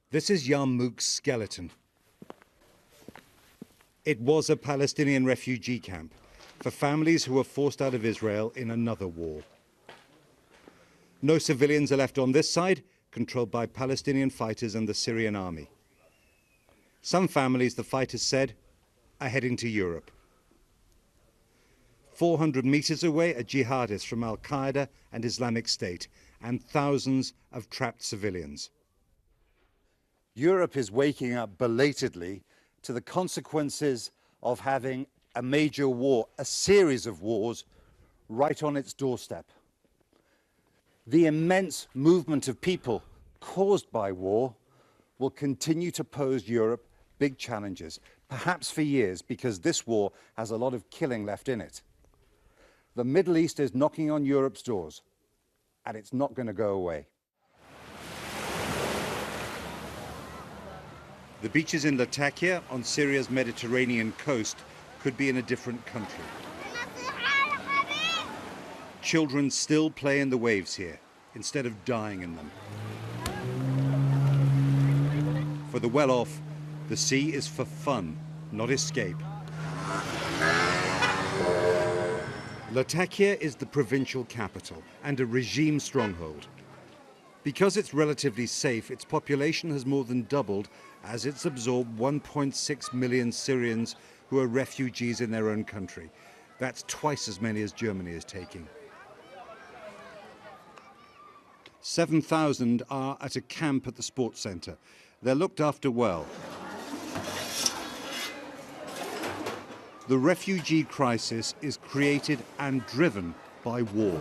This is Yarmouk's skeleton. It was a Palestinian refugee camp for families who were forced out of Israel in another war. No civilians are left on this side, controlled by Palestinian fighters and the Syrian army. Some families, the fighters said, are heading to Europe. 400 meters away are jihadists from Al-Qaeda and Islamic State, and thousands of trapped civilians. Europe is waking up belatedly to the consequences of having a major war, a series of wars, right on its doorstep. The immense movement of people caused by war will continue to pose Europe big challenges, perhaps for years, because this war has a lot of killing left in it. The Middle East is knocking on Europe's doors, and it's not going to go away. The beaches in Latakia on Syria's Mediterranean coast could be in a different country. Children still play in the waves here, instead of dying in them. For the well-off, the sea is for fun, not escape. Latakia is the provincial capital and a regime stronghold. Because it's relatively safe, its population has more than doubled as it's absorbed 1.6 million Syrians who are refugees in their own country. That's twice as many as Germany is taking. 7,000 are at a camp at the sports centre. They're looked after well. The refugee crisis is created and driven by war.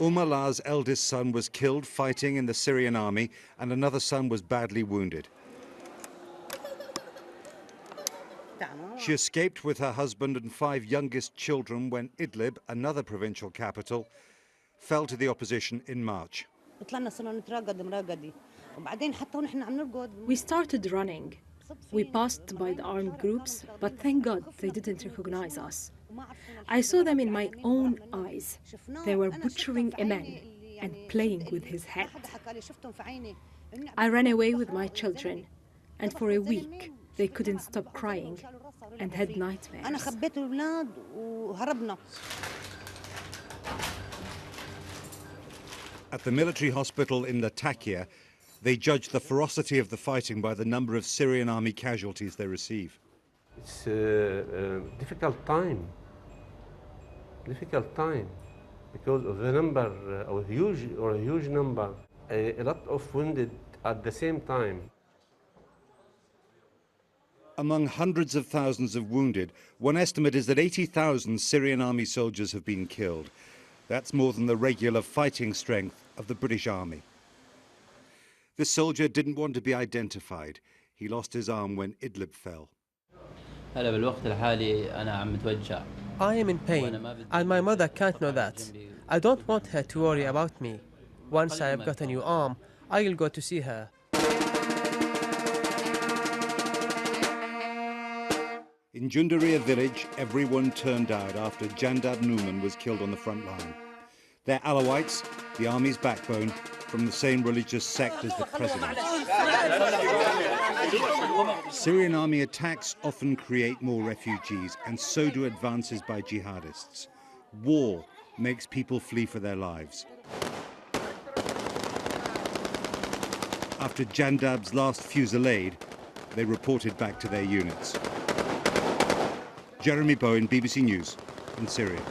Allah's eldest son was killed fighting in the Syrian army, and another son was badly wounded. She escaped with her husband and 5 youngest children when Idlib, another provincial capital, fell to the opposition in March. We started running. We passed by the armed groups, but thank God they didn't recognize us. I saw them in my own eyes. They were butchering a man and playing with his head. I ran away with my children, and for a week they couldn't stop crying and had nightmares. At the military hospital in Latakia, they judge the ferocity of the fighting by the number of Syrian army casualties they receive. It's a difficult time because of the number, a huge number, a lot of wounded at the same time. Among hundreds of thousands of wounded, one estimate is that 80,000 Syrian army soldiers have been killed. That's more than the regular fighting strength of the British Army. This soldier didn't want to be identified. He lost his arm when Idlib fell. I am in pain, and my mother can't know that. I don't want her to worry about me. Once I have got a new arm, I will go to see her. In Jundaria village, everyone turned out after Jandab Numan was killed on the front line. They're Alawites, the army's backbone, from the same religious sect as the president. Syrian army attacks often create more refugees, and so do advances by jihadists. War makes people flee for their lives. After Jandab's last fusillade, they reported back to their units. Jeremy Bowen, BBC News, in Syria.